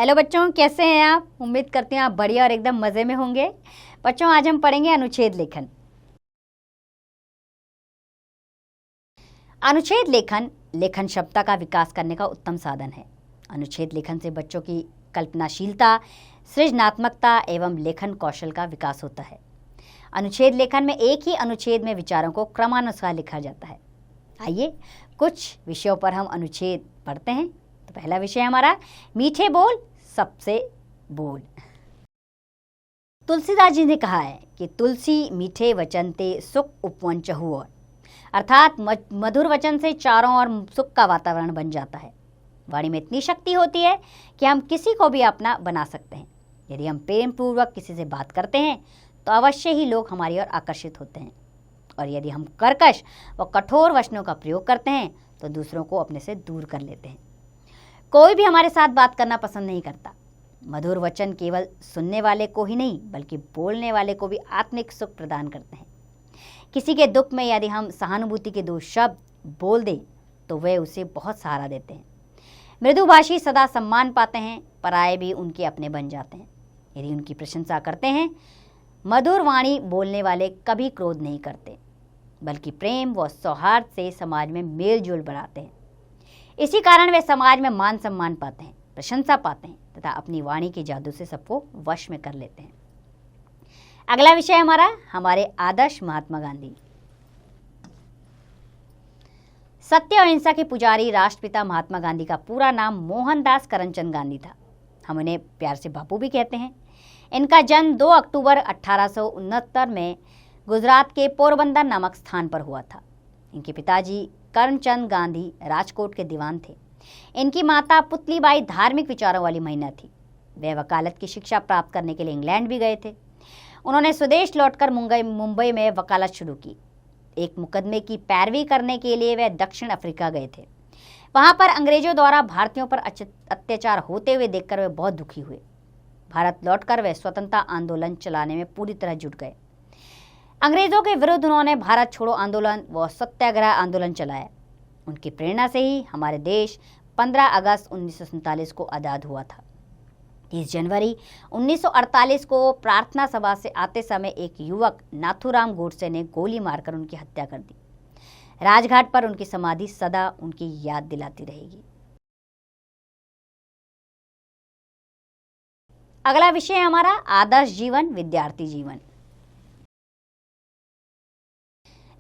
Hello बच्चों, कैसे हैं आप? उम्मीद करते हैं आप बढ़िया और एकदम मज़े में होंगे। बच्चों, आज हम पढ़ेंगे अनुच्छेद लेखन। अनुच्छेद लेखन लेखन क्षमता का विकास करने का उत्तम साधन है। अनुच्छेद लेखन से बच्चों की कल्पनाशीलता, सृजनात्मकता एवं लेखन कौशल का विकास होता है। अनुच्छेद लेखन में एक ही अनुच्छेद में विचारों को क्रमानुसार लिखा जाता है। आइए कुछ विषयों पर हम अनुच्छेद पढ़ते हैं। तो पहला विषय हमारा मीठे बोल सबसे बोल। तुलसीदास जी ने कहा है कि तुलसी मीठे वचन ते सुख उपवन चहुओर, अर्थात मधुर वचन से चारों ओर सुख का वातावरण बन जाता है। वाणी में इतनी शक्ति होती है कि हम किसी को भी अपना बना सकते हैं। यदि हम प्रेम पूर्वक किसी से बात करते हैं तो अवश्य ही लोग हमारी ओर आकर्षित होते हैं, और यदि हम कर्कश व कठोर वचनों का प्रयोग करते हैं तो दूसरों को अपने से दूर कर लेते हैं। कोई भी हमारे साथ बात करना पसंद नहीं करता। मधुर वचन केवल सुनने वाले को ही नहीं बल्कि बोलने वाले को भी आत्मिक सुख प्रदान करते हैं। किसी के दुख में यदि हम सहानुभूति के 2 शब्द बोल दें तो वे उसे बहुत सहारा देते हैं। मृदुभाषी सदा सम्मान पाते हैं, पराये भी उनके अपने बन जाते हैं यदि उनकी प्रशंसा करते हैं। मधुर वाणी बोलने वाले कभी क्रोध नहीं करते बल्कि प्रेम व सौहार्द से समाज में मेल जोल बढ़ाते हैं। इसी कारण वे समाज में मान सम्मान पाते हैं, प्रशंसा पाते हैं तथा अपनी वाणी के जादू से सबको वश में कर लेते हैं। अगला विषय हमारे आदर्श महात्मा गांधी। सत्य और अहिंसा के पुजारी राष्ट्रपिता महात्मा गांधी का पूरा नाम मोहनदास करमचंद गांधी था। हम उन्हें प्यार से बापू भी कहते हैं। इनका जन्म 2 अक्टूबर 1869 में गुजरात के पोरबंदर नामक स्थान पर हुआ था। इनके पिताजी करमचंद गांधी राजकोट के दीवान थे। इनकी माता पुतलीबाई धार्मिक विचारों वाली महिला थी। वे वकालत की शिक्षा प्राप्त करने के लिए इंग्लैंड भी गए थे। उन्होंने स्वदेश लौटकर मुंबई में वकालत शुरू की। एक मुकदमे की पैरवी करने के लिए वे दक्षिण अफ्रीका गए थे। वहां पर अंग्रेजों द्वारा भारतीयों पर अत्याचार होते हुए देखकर वे बहुत दुखी हुए। भारत लौटकर वे स्वतंत्रता आंदोलन चलाने में पूरी तरह जुट गए। अंग्रेजों के विरुद्ध उन्होंने भारत छोड़ो आंदोलन व सत्याग्रह आंदोलन चलाया। उनकी प्रेरणा से ही हमारे देश 15 अगस्त 1947 को आज़ाद हुआ था। 30 जनवरी 1948 को प्रार्थना सभा से आते समय एक युवक नाथूराम गोडसे ने गोली मारकर उनकी हत्या कर दी। राजघाट पर उनकी समाधि सदा उनकी याद दिलाती रहेगी। अगला विषय हमारा आदर्श जीवन, विद्यार्थी जीवन।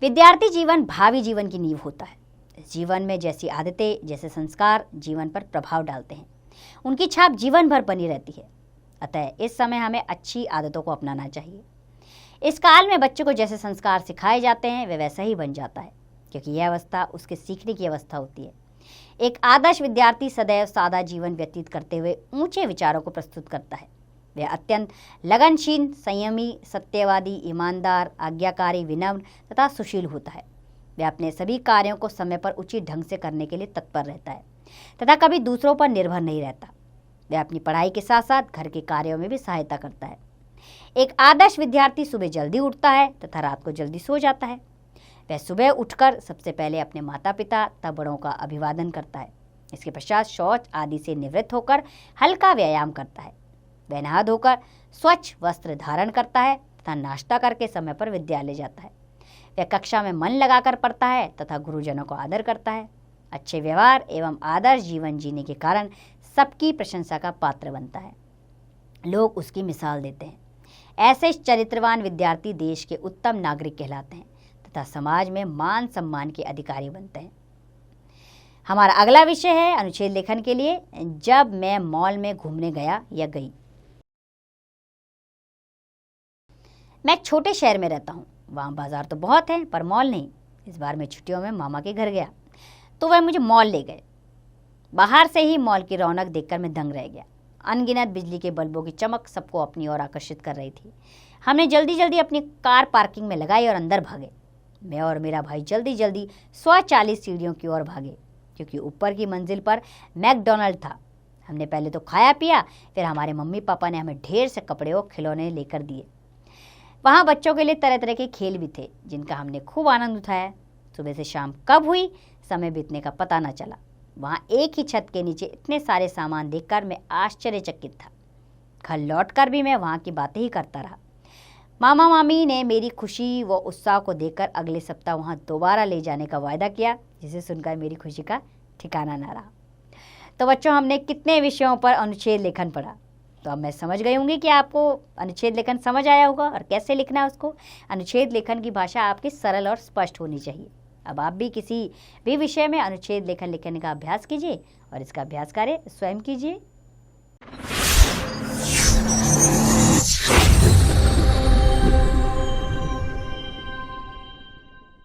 विद्यार्थी जीवन भावी जीवन की नींव होता है। जीवन में जैसी आदतें, जैसे संस्कार जीवन पर प्रभाव डालते हैं, उनकी छाप जीवन भर बनी रहती है। अतः इस समय हमें अच्छी आदतों को अपनाना चाहिए। इस काल में बच्चों को जैसे संस्कार सिखाए जाते हैं वे वैसा ही बन जाता है, क्योंकि यह अवस्था उसके सीखने की अवस्था होती है। एक आदर्श विद्यार्थी सदैव सादा जीवन व्यतीत करते हुए ऊंचे विचारों को प्रस्तुत करता है। वह अत्यंत लगनशील, संयमी, सत्यवादी, ईमानदार, आज्ञाकारी, विनम्र तथा सुशील होता है। वह अपने सभी कार्यों को समय पर उचित ढंग से करने के लिए तत्पर रहता है तथा कभी दूसरों पर निर्भर नहीं रहता। वह अपनी पढ़ाई के साथ साथ घर के कार्यों में भी सहायता करता है। एक आदर्श विद्यार्थी सुबह जल्दी उठता है तथा रात को जल्दी सो जाता है। वह सुबह उठकर सबसे पहले अपने माता पिता तथा बड़ों का अभिवादन करता है। इसके पश्चात शौच आदि से निवृत्त होकर हल्का व्यायाम करता है। वह नहा धोकर स्वच्छ वस्त्र धारण करता है तथा नाश्ता करके समय पर विद्यालय जाता है। वह कक्षा में मन लगाकर पढ़ता है तथा गुरुजनों को आदर करता है। अच्छे व्यवहार एवं आदर्श जीवन जीने के कारण सबकी प्रशंसा का पात्र बनता है। लोग उसकी मिसाल देते हैं। ऐसे चरित्रवान विद्यार्थी देश के उत्तम नागरिक कहलाते हैं तथा समाज में मान सम्मान के अधिकारी बनते हैं। हमारा अगला विषय है अनुच्छेद लेखन के लिए जब मैं मॉल में घूमने गया या गई। मैं एक छोटे शहर में रहता हूँ। वहाँ बाजार तो बहुत हैं पर मॉल नहीं। इस बार मैं छुट्टियों में मामा के घर गया तो वह मुझे मॉल ले गए। बाहर से ही मॉल की रौनक देखकर मैं दंग रह गया। अनगिनत बिजली के बल्बों की चमक सबको अपनी ओर आकर्षित कर रही थी। हमने जल्दी जल्दी अपनी कार पार्किंग में लगाई और अंदर भागे। मैं और मेरा भाई जल्दी जल्दी स्वचालित सीढ़ियों की ओर भागे, क्योंकि ऊपर की मंजिल पर मैकडॉनल्ड था। हमने पहले तो खाया पिया, फिर हमारे मम्मी पापा ने हमें ढेर से कपड़े और खिलौने लेकर दिए। वहाँ बच्चों के लिए तरह तरह के खेल भी थे जिनका हमने खूब आनंद उठाया। सुबह से शाम कब हुई समय बीतने का पता न चला। वहाँ एक ही छत के नीचे इतने सारे सामान देखकर मैं आश्चर्यचकित था। घर लौटकर भी मैं वहाँ की बातें ही करता रहा। मामा मामी ने मेरी खुशी व उत्साह को देखकर अगले सप्ताह वहाँ दोबारा ले जाने का वायदा किया, जिसे सुनकर मेरी खुशी का ठिकाना न रहा। तो बच्चों, हमने कितने विषयों पर अनुच्छेद लेखन पढ़ा। तो अब मैं समझ गई होंगी कि आपको अनुच्छेद लेखन समझ आया होगा और कैसे लिखना है उसको। अनुच्छेद लेखन की भाषा आपकी सरल और स्पष्ट होनी चाहिए। अब आप भी किसी भी विषय में अनुच्छेद लेखन लिखने का अभ्यास कीजिए और इसका अभ्यास कार्य स्वयं कीजिए।